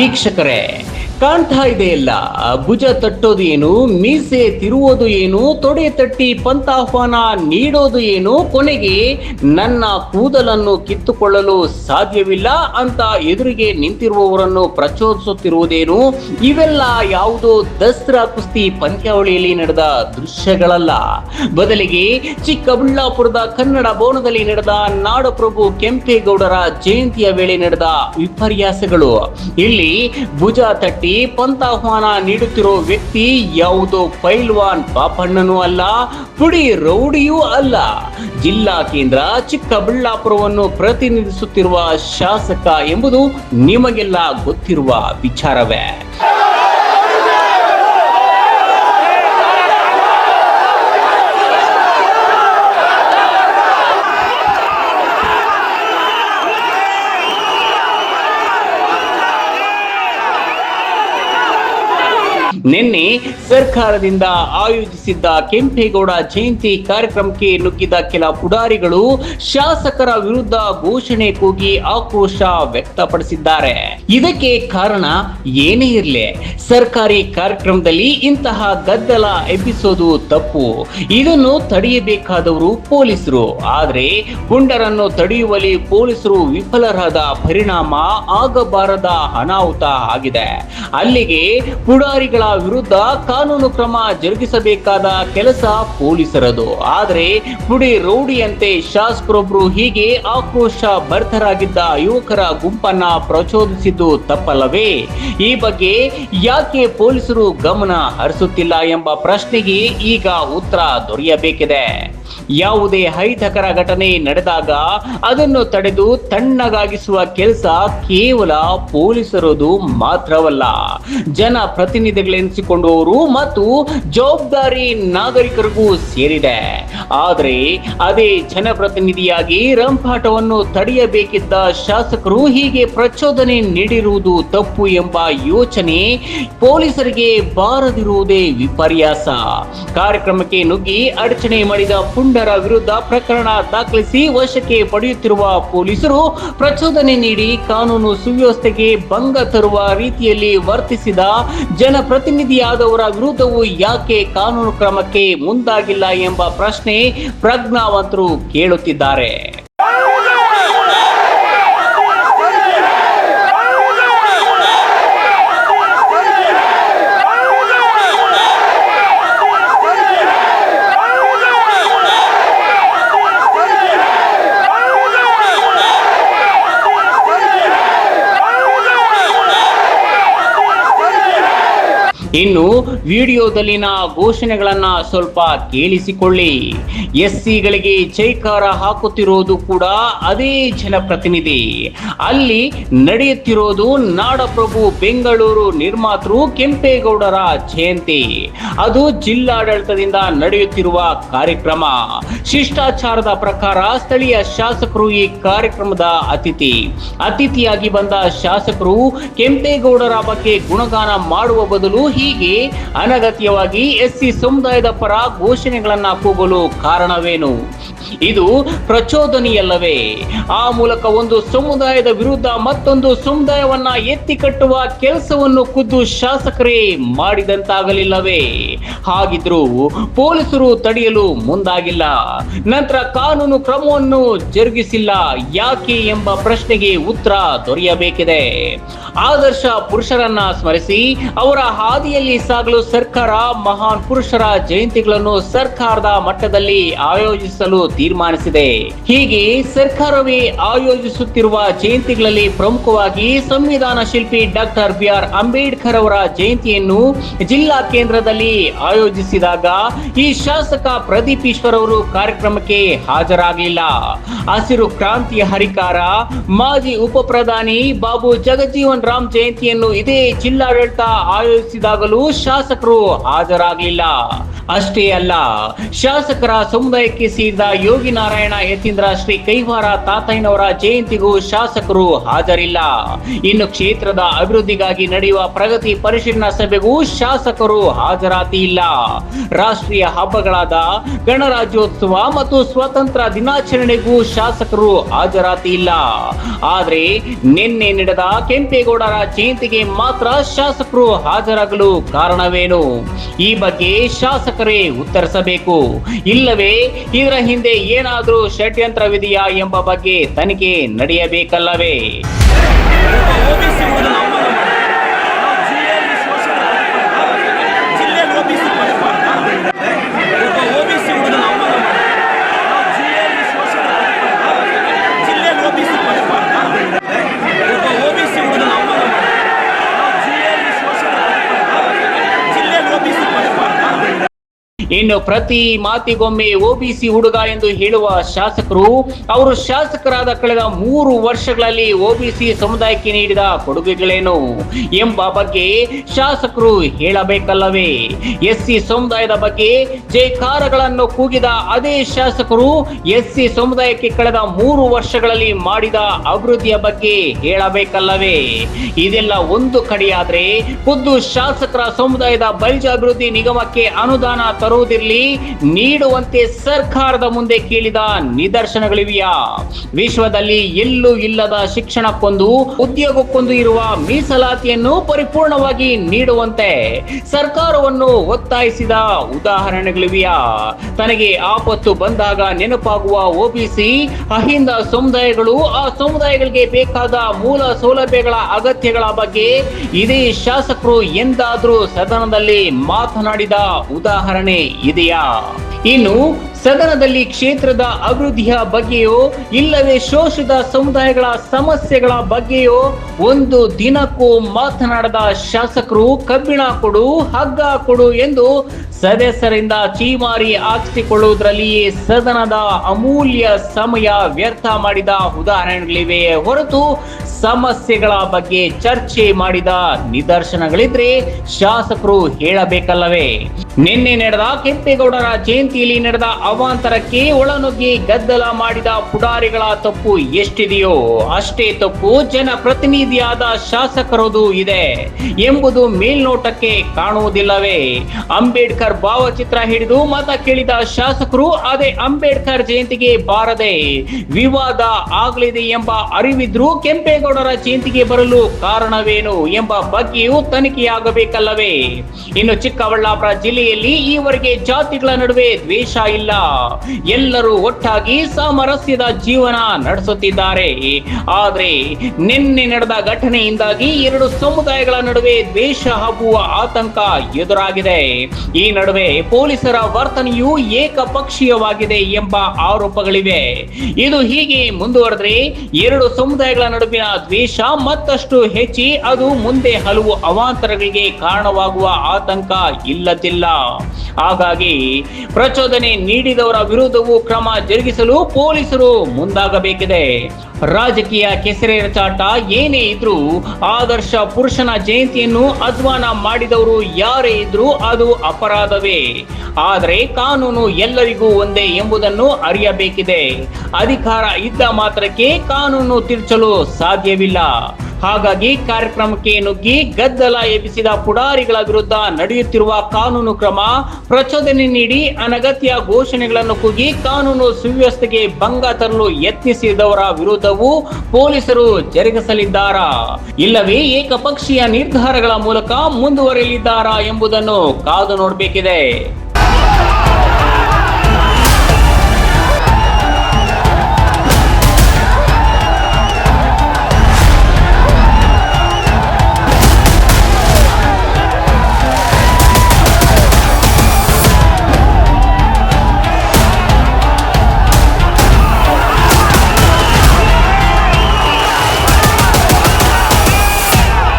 ವೀಕ್ಷಕರೇ, ಕಾಣ್ತಾ ಇದೆಯಲ್ಲ, ಭುಜ ತಟ್ಟೋದು ಏನು, ಮೀಸೆ ತಿರುವುದು ಏನು, ತೊಡೆ ತಟ್ಟಿ ಪಂಥಾಹ್ವಾನ ನೀಡೋದು ಏನು, ಕೊನೆಗೆ ನನ್ನ ಕೂದಲನ್ನು ಕಿತ್ತುಕೊಳ್ಳಲು ಸಾಧ್ಯವಿಲ್ಲ ಅಂತ ಎದುರಿಗೆ ನಿಂತಿರುವವರನ್ನು ಪ್ರಚೋದಿಸುತ್ತಿರುವುದೇನು? ಇವೆಲ್ಲ ಯಾವುದೋ ದಸರಾ ಕುಸ್ತಿ ಪಂದ್ಯಾವಳಿಯಲ್ಲಿ ನಡೆದ ದೃಶ್ಯಗಳಲ್ಲ. ಬದಲಿಗೆ ಚಿಕ್ಕಬಳ್ಳಾಪುರದ ಕನ್ನಡ ಭವನದಲ್ಲಿ ನಡೆದ ನಾಡಪ್ರಭು ಕೆಂಪೇಗೌಡರ ಜಯಂತಿಯ ವೇಳೆ ನಡೆದ ವಿಪರ್ಯಾಸಗಳು. ಇಲ್ಲಿ ಭುಜ ತಟ್ಟಿ ಪಂಥಾಹ್ವಾನ ನೀಡುತ್ತಿರೋ ವ್ಯಕ್ತಿ ಯಾವುದೋ ಪೈಲ್ವಾನ್ ಪಾಪಣ್ಣನೂ ಅಲ್ಲ, ಪುಡಿ ರೌಡಿಯೂ ಅಲ್ಲ. ಜಿಲ್ಲಾ ಕೇಂದ್ರ ಚಿಕ್ಕಬಳ್ಳಾಪುರವನ್ನು ಪ್ರತಿನಿಧಿಸುತ್ತಿರುವ ಶಾಸಕ ಎಂಬುದು ನಿಮಗೆಲ್ಲ ಗೊತ್ತಿರುವ ವಿಚಾರವೇ. ನಿನ್ನೆ ಸರ್ಕಾರದಿಂದ ಆಯೋಜಿಸಿದ್ದ ಕೆಂಪೇಗೌಡ ಜಯಂತಿ ಕಾರ್ಯಕ್ರಮಕ್ಕೆ ನುಗ್ಗಿದ ಕೆಲ ಪುಡಾರಿಗಳು ಶಾಸಕರ ವಿರುದ್ಧ ಘೋಷಣೆ ಕೂಗಿ ಆಕ್ರೋಶ ವ್ಯಕ್ತಪಡಿಸಿದ್ದಾರೆ. ಇದಕ್ಕೆ ಕಾರಣ ಏನೇ ಇರಲಿ, ಸರ್ಕಾರಿ ಕಾರ್ಯಕ್ರಮದಲ್ಲಿ ಇಂತಹ ಗದ್ದಲ ಎಬ್ಬಿಸೋದು ತಪ್ಪು. ಇದನ್ನು ತಡೆಯಬೇಕಾದವರು ಪೊಲೀಸರು. ಆದರೆ ಪುಂಡರನ್ನು ತಡೆಯುವಲ್ಲಿ ಪೊಲೀಸರು ವಿಫಲರಾದ ಪರಿಣಾಮ ಆಗಬಾರದ ಅನಾಹುತ ಆಗಿದೆ. ಅಲ್ಲಿಗೆ ಪುಡಾರಿಗಳ ವಿರುದ್ಧ ಕಾನೂನು ಕ್ರಮ ಜರುಗಿಸಬೇಕಾದ ಕೆಲಸ ಪೊಲೀಸರದು. ಆದರೆ ಪುಡಿ ರೌಡಿಯಂತೆ ಶಾಸಕರೊಬ್ಬರು ಹೀಗೆ ಆಕ್ರೋಶ ಭರಿತರಾಗಿದ್ದ ಯುವಕರ ಗುಂಪನ್ನ ಪ್ರಚೋದಿಸಿದ್ದು ತಪ್ಪಲ್ಲವೇ? ಈ ಬಗ್ಗೆ ಯಾಕೆ ಪೊಲೀಸರು ಗಮನ ಹರಿಸುತ್ತಿಲ್ಲ ಎಂಬ ಪ್ರಶ್ನೆಗೆ ಈಗ ಉತ್ತರ ದೊರೆಯಬೇಕಿದೆ. ಯಾವುದೇ ಅಹಿತಕರ ಘಟನೆ ನಡೆದಾಗ ಅದನ್ನು ತಡೆದು ತಣ್ಣಗಾಗಿಸುವ ಕೆಲಸ ಕೇವಲ ಪೊಲೀಸರದು ಮಾತ್ರವಲ್ಲ, ಜನಪ್ರತಿನಿಧಿಗಳೆನಿಸಿಕೊಂಡವರು ಮತ್ತು ಜವಾಬ್ದಾರಿ ನಾಗರಿಕರಿಗೂ ಸೇರಿದೆ. ಆದರೆ ಅದೇ ಜನಪ್ರತಿನಿಧಿಯಾಗಿ ರಂಪಾಟವನ್ನು ತಡೆಯಬೇಕಿದ್ದ ಶಾಸಕರು ಹೀಗೆ ಪ್ರಚೋದನೆ ನೀಡಿರುವುದು ತಪ್ಪು ಎಂಬ ಯೋಚನೆ ಪೊಲೀಸರಿಗೆ ಬಾರದಿರುವುದೇ ವಿಪರ್ಯಾಸ. ಕಾರ್ಯಕ್ರಮಕ್ಕೆ ನುಗ್ಗಿ ಅಡಚಣೆ ಮಾಡಿದ ಪುಂಡರ ವಿರುದ್ಧ ಪ್ರಕರಣ ದಾಖಲಿಸಿ ವಶಕ್ಕೆ ಪಡೆಯುತ್ತಿರುವ ಪೊಲೀಸರು ಪ್ರಚೋದನೆ ನೀಡಿ ಕಾನೂನು ಸುವ್ಯವಸ್ಥೆಗೆ ಭಂಗ ತರುವ ರೀತಿಯಲ್ಲಿ ವರ್ತಿಸಿದ ಜನಪ್ರತಿನಿಧಿಯಾದವರ ವಿರುದ್ಧವೂ ಯಾಕೆ ಕಾನೂನು ಕ್ರಮಕ್ಕೆ ಮುಂದಾಗಿಲ್ಲ ಎಂಬ ಪ್ರಶ್ನೆ ಪ್ರಜ್ಞಾವಂತರು ಕೇಳುತ್ತಿದ್ದಾರೆ. ಇನ್ನು ವಿಡಿಯೋದಲ್ಲಿನ ಘೋಷಣೆಗಳನ್ನ ಸ್ವಲ್ಪ ಕೇಳಿಸಿಕೊಳ್ಳಿ. ಎಸ್ಸಿಗಳಿಗೆ ಜೈಕಾರ ಹಾಕುತ್ತಿರೋದು ಕೂಡ ಅದೇ ಜನಪ್ರತಿನಿಧಿ. ಅಲ್ಲಿ ನಡೆಯುತ್ತಿರೋದು ನಾಡಪ್ರಭು ಬೆಂಗಳೂರು ನಿರ್ಮಾತೃ ಕೆಂಪೇಗೌಡರ ಜಯಂತಿ. ಅದು ಜಿಲ್ಲಾಡಳಿತದಿಂದ ನಡೆಯುತ್ತಿರುವ ಕಾರ್ಯಕ್ರಮ. ಶಿಷ್ಟಾಚಾರದ ಪ್ರಕಾರ ಸ್ಥಳೀಯ ಶಾಸಕರು ಈ ಕಾರ್ಯಕ್ರಮದ ಅತಿಥಿಯಾಗಿ ಬಂದ ಶಾಸಕರು ಕೆಂಪೇಗೌಡರ ಬಗ್ಗೆ ಗುಣಗಾನ ಮಾಡುವ ಬದಲು ಹೀಗೆ ಅನಗತ್ಯವಾಗಿ ಎಸ್ಸಿ ಸಮುದಾಯದ ಪರ ಘೋಷಣೆಗಳನ್ನ ಕೂಗಲು ಕಾರಣವೇನು? ಇದು ಪ್ರಚೋದನೆಯಲ್ಲವೇ? ಆ ಮೂಲಕ ಒಂದು ಸಮುದಾಯದ ವಿರುದ್ಧ ಮತ್ತೊಂದು ಸಮುದಾಯವನ್ನ ಎತ್ತಿ ಕಟ್ಟುವ ಕೆಲಸವನ್ನು ಖುದ್ದು ಶಾಸಕರೇ ಮಾಡಿದಂತಾಗಲಿಲ್ಲವೇ? ಹಾಗಿದ್ರೂ ಪೊಲೀಸರು ತಡೆಯಲು ಮುಂದಾಗಿಲ್ಲ, ನಂತರ ಕಾನೂನು ಕ್ರಮವನ್ನು ಜರುಗಿಸಿಲ್ಲ ಯಾಕೆ ಎಂಬ ಪ್ರಶ್ನೆಗೆ ಉತ್ತರ ದೊರೆಯಬೇಕಿದೆ. ಆದರ್ಶ ಪುರುಷರನ್ನ ಸ್ಮರಿಸಿ ಅವರ ಹಾದಿಯಲ್ಲಿ ಸಾಗಲು ಸರ್ಕಾರ ಮಹಾನ್ ಪುರುಷರ ಜಯಂತಿಗಳನ್ನು ಸರ್ಕಾರದ ಮಟ್ಟದಲ್ಲಿ ಆಯೋಜಿಸಲು ತೀರ್ಮಾನಿಸಿದೆ. ಹೀಗೆ ಸರ್ಕಾರವೇ ಆಯೋಜಿಸುತ್ತಿರುವ ಜಯಂತಿಗಳಲ್ಲಿ ಪ್ರಮುಖವಾಗಿ ಸಂವಿಧಾನ ಶಿಲ್ಪಿ ಡಾಕ್ಟರ್ ಬಿ.ಆರ್. ಅಂಬೇಡ್ಕರ್ ಅವರ ಜಯಂತಿಯನ್ನು ಜಿಲ್ಲಾ ಕೇಂದ್ರದಲ್ಲಿ ಆಯೋಜಿಸಿದಾಗ ಈ ಶಾಸಕ ಪ್ರದೀಪ್ ಈಶ್ವರ್ ಅವರು ಕಾರ್ಯಕ್ರಮಕ್ಕೆ ಹಾಜರಾಗಲಿಲ್ಲ. ಹಸಿರು ಕ್ರಾಂತಿಯ ಹರಿಕಾರ ಮಾಜಿ ಉಪ ಪ್ರಧಾನಿ ಬಾಬು ಜಗಜೀವನ್ ರಾಮ್ ಜಯಂತಿಯನ್ನು ಇದೇ ಜಿಲ್ಲಾಡಳಿತ ಆಯೋಜಿಸಿದಾಗಲೂ ಶಾಸಕರು ಹಾಜರಾಗಲಿಲ್ಲ. ಅಷ್ಟೇ ಅಲ್ಲ, ಶಾಸಕರ ಸಮುದಾಯಕ್ಕೆ ಸೇರಿದ ಯೋಗಿ ನಾರಾಯಣ ಯತೀಂದ್ರ ಶ್ರೀ ಕೈವಾರ ತಾತಯ್ಯನವರ ಜಯಂತಿಗೂ ಶಾಸಕರು ಹಾಜರಿಲ್ಲ. ಇನ್ನು ಕ್ಷೇತ್ರದ ಅಭಿವೃದ್ಧಿಗಾಗಿ ನಡೆಯುವ ಪ್ರಗತಿ ಪರಿಶೀಲನಾ ಸಭೆಗೂ ಶಾಸಕರು ಹಾಜರಾತಿ ಇಲ್ಲ. ರಾಷ್ಟ್ರೀಯ ಹಬ್ಬಗಳಾದ ಗಣರಾಜ್ಯೋತ್ಸವ ಮತ್ತು ಸ್ವಾತಂತ್ರ್ಯ ದಿನಾಚರಣೆಗೂ ಶಾಸಕರು ಹಾಜರಾತಿ ಇಲ್ಲ. ಆದ್ರೆ ನಿನ್ನೆ ನಡೆದ ಕೆಂಪೇಗೌಡರ ಜಯಂತಿಗೆ ಮಾತ್ರ ಶಾಸಕರು ಹಾಜರಾಗಲು ಕಾರಣವೇನು? ಈ ಬಗ್ಗೆ ಶಾಸಕರೇ ಉತ್ತರಿಸಬೇಕು. ಇಲ್ಲವೇ ಇದರ ಹಿಂದೆ ಏನಾದರೂ ಷಡ್ಯಂತ್ರವಿದೆಯಾ ಎಂಬ ಬಗ್ಗೆ ತನಿಖೆ ನಡೆಯಬೇಕಲ್ಲವೇ? ಇನ್ನು ಪ್ರತಿ ಮಾತಿಗೊಮ್ಮೆ ಒಬಿಸಿ ಹುಡುಗ ಎಂದು ಹೇಳುವ ಶಾಸಕರು ಅವರು ಶಾಸಕರಾದ ಕಳೆದ 3 ವರ್ಷಗಳಲ್ಲಿ ಒಬಿಸಿ ಸಮುದಾಯಕ್ಕೆ ನೀಡಿದ ಕೊಡುಗೆಗಳೇನು ಎಂಬ ಬಗ್ಗೆ ಶಾಸಕರು ಹೇಳಬೇಕಲ್ಲವೇ? ಎಸ್ಸಿ ಸಮುದಾಯದ ಬಗ್ಗೆ ಜಯಕಾರಗಳನ್ನು ಕೂಗಿದ ಅದೇ ಶಾಸಕರು ಎಸ್ಸಿ ಸಮುದಾಯಕ್ಕೆ ಕಳೆದ 3 ವರ್ಷಗಳಲ್ಲಿ ಮಾಡಿದ ಅಭಿವೃದ್ಧಿಯ ಬಗ್ಗೆ ಹೇಳಬೇಕಲ್ಲವೇ? ಇದೆಲ್ಲ ಒಂದು ಕಡೆಯಾದ್ರೆ ಖುದ್ದು ಶಾಸಕರ ಸಮುದಾಯದ ಬಲ್ಜ ಅಭಿವೃದ್ಧಿ ನಿಗಮಕ್ಕೆ ಅನುದಾನ ತರುವುದಿರಲಿ, ನೀಡುವಂತೆ ಸರ್ಕಾರದ ಮುಂದೆ ಕೇಳಿದ ನಿದರ್ಶನಗಳಿವೆಯಾ? ವಿಶ್ವದಲ್ಲಿ ಎಲ್ಲೂ ಇಲ್ಲದ ಶಿಕ್ಷಣಕ್ಕೊಂದು ಉದ್ಯೋಗಕ್ಕೊಂದು ಇರುವ ಮೀಸಲಾತಿಯನ್ನು ಪರಿಪೂರ್ಣವಾಗಿ ನೀಡುವಂತೆ ಸರ್ಕಾರವನ್ನು ಒತ್ತಾಯಿಸಿದ ಉದಾಹರಣೆಗಳಿವೆಯಾ? ತನಗೆ ಆಪತ್ತು ಬಂದಾಗ ನೆನಪಾಗುವ ಒಬಿಸಿ ಅಹಿಂದ ಸಮುದಾಯಗಳು, ಆ ಸಮುದಾಯಗಳಿಗೆ ಬೇಕಾದ ಮೂಲ ಸೌಲಭ್ಯಗಳ ಅಗತ್ಯಗಳ ಬಗ್ಗೆ ಇದೇ ಶಾಸಕರು ಎಂದಾದ್ರೂ ಸದನದಲ್ಲಿ ಮಾತನಾಡಿದ ಉದಾಹರಣೆ ಇದೆಯಾ? ಇನ್ನು ಸದನದಲ್ಲಿ ಕ್ಷೇತ್ರದ ಅಭಿವೃದ್ಧಿಯ ಬಗ್ಗೆಯೋ ಇಲ್ಲವೇ ಶೋಷಿತ ಸಮುದಾಯಗಳ ಸಮಸ್ಯೆಗಳ ಬಗ್ಗೆಯೋ ಒಂದು ದಿನಕ್ಕೂ ಮಾತನಾಡದ ಶಾಸಕರು ಕಬ್ಬಿಣ ಕೊಡು, ಹಗ್ಗ ಕೊಡು ಎಂದು ಸದಸ್ಯರಿಂದ ಚೀಮಾರಿ ಹಾಕಿಸಿಕೊಳ್ಳುವುದರಲ್ಲಿಯೇ ಸದನದ ಅಮೂಲ್ಯ ಸಮಯ ವ್ಯರ್ಥ ಮಾಡಿದ ಉದಾಹರಣೆಗಳಿವೆ ಹೊರತು ಸಮಸ್ಯೆಗಳ ಬಗ್ಗೆ ಚರ್ಚೆ ಮಾಡಿದ ನಿದರ್ಶನಗಳಿದ್ರೆ ಶಾಸಕರು ಹೇಳಬೇಕಲ್ಲವೇ? ನಿನ್ನೆ ನಡೆದ ಕೆಂಪೇಗೌಡರ ಜಯಂತಿಯಲ್ಲಿ ನಡೆದ ಅವಾಂತರಕ್ಕೆ ಒಳನುಗ್ಗಿ ಗದ್ದಲ ಮಾಡಿದ ಪುಡಾರಿಗಳ ತಪ್ಪು ಎಷ್ಟಿದೆಯೋ ಅಷ್ಟೇ ತಪ್ಪು ಜನಪ್ರತಿನಿಧಿಯಾದ ಶಾಸಕರದು ಇದೆ ಎಂಬುದು ಮೇಲ್ನೋಟಕ್ಕೆ ಕಾಣುವುದಿಲ್ಲವೇ? ಅಂಬೇಡ್ಕರ್ ಭಾವಚಿತ್ರ ಹಿಡಿದು ಮತ ಕೇಳಿದ ಶಾಸಕರು ಅದೇ ಅಂಬೇಡ್ಕರ್ ಜಯಂತಿಗೆ ಬಾರದೆ ವಿವಾದ ಆಗಲಿದೆ ಎಂಬ ಅರಿವಿದ್ರೂ ಕೆಂಪೇಗೌಡರ ಜಯಂತಿಗೆ ಬರಲು ಕಾರಣವೇನು ಎಂಬ ಬಗ್ಗೆಯೂ ತನಿಖೆಯಾಗಬೇಕಲ್ಲವೇ? ಇನ್ನು ಚಿಕ್ಕಬಳ್ಳಾಪುರ ಜಿಲ್ಲೆಯಲ್ಲಿ ಈವರೆಗೆ ಜಾತಿಗಳ ನಡುವೆ ದ್ವೇಷ ಇಲ್ಲ, ಎಲ್ಲರೂ ಒಟ್ಟಾಗಿ ಸಾಮರಸ್ಯದ ಜೀವನ ನಡೆಸುತ್ತಿದ್ದಾರೆ. ಆದ್ರೆ ನಿನ್ನೆ ನಡೆದ ಘಟನೆಯಿಂದಾಗಿ 2 ಸಮುದಾಯಗಳ ನಡುವೆ ದ್ವೇಷ ಹಬ್ಬುವ ಆತಂಕ ಎದುರಾಗಿದೆ. ಈ ನಡುವೆ ಪೊಲೀಸರ ವರ್ತನೆಯು ಏಕಪಕ್ಷೀಯವಾಗಿದೆ ಎಂಬ ಆರೋಪಗಳಿವೆ. ಇದು ಹೀಗೆ ಮುಂದುವರೆದ್ರೆ 2 ಸಮುದಾಯಗಳ ನಡುವಿನ ದ್ವೇಷ ಮತ್ತಷ್ಟು ಹೆಚ್ಚಿ ಅದು ಮುಂದೆ ಹಲವು ಅವಾಂತರಗಳಿಗೆ ಕಾರಣವಾಗುವ ಆತಂಕ ಇಲ್ಲದಿಲ್ಲ. ಹಾಗಾಗಿ ಪ್ರಚೋದನೆ ನೀಡಿದವರ ವಿರುದ್ಧವೂ ಕ್ರಮ ಜರುಗಿಸಲು ಪೊಲೀಸರು ಮುಂದಾಗಬೇಕಿದೆ. ರಾಜಕೀಯ ಕೆಸರೆರಚಾಟ ಏನೇ ಇದ್ರೂ ಆದರ್ಶ ಪುರುಷನ ಜಯಂತಿಯನ್ನು ಅಧ್ವಾನ ಮಾಡಿದವರು ಯಾರೇ ಇದ್ರೂ ಅದು ಅಪರಾಧವೇ. ಆದರೆ ಕಾನೂನು ಎಲ್ಲರಿಗೂ ಒಂದೇ ಎಂಬುದನ್ನು ಅರಿಯಬೇಕಿದೆ. ಅಧಿಕಾರ ಇದ್ದ ಮಾತ್ರಕ್ಕೆ ಕಾನೂನು ತಿರುಚಲು ಸಾಧ್ಯವಿಲ್ಲ. ಹಾಗಾಗಿ ಕಾರ್ಯಕ್ರಮಕ್ಕೆ ನುಗ್ಗಿ ಗದ್ದಲ ಎಬ್ಬಿಸಿದ ಪುಡಾರಿಗಳ ವಿರುದ್ಧ ನಡೆಯುತ್ತಿರುವ ಕಾನೂನು ಕ್ರಮ, ಪ್ರಚೋದನೆ ನೀಡಿ ಅನಗತ್ಯ ಘೋಷಣೆಗಳನ್ನು ಕೂಗಿ ಕಾನೂನು ಸುವ್ಯವಸ್ಥೆಗೆ ಭಂಗ ತರಲು ಯತ್ನಿಸಿದವರ ವಿರುದ್ಧವೂ ಪೊಲೀಸರು ಜರುಗಿಸಲಿದ್ದಾರಾ, ಇಲ್ಲವೇ ಏಕಪಕ್ಷೀಯ ನಿರ್ಧಾರಗಳ ಮೂಲಕ ಮುಂದುವರಿಯಲಿದ್ದಾರಾ ಎಂಬುದನ್ನು ಕಾದು ನೋಡಬೇಕಿದೆ.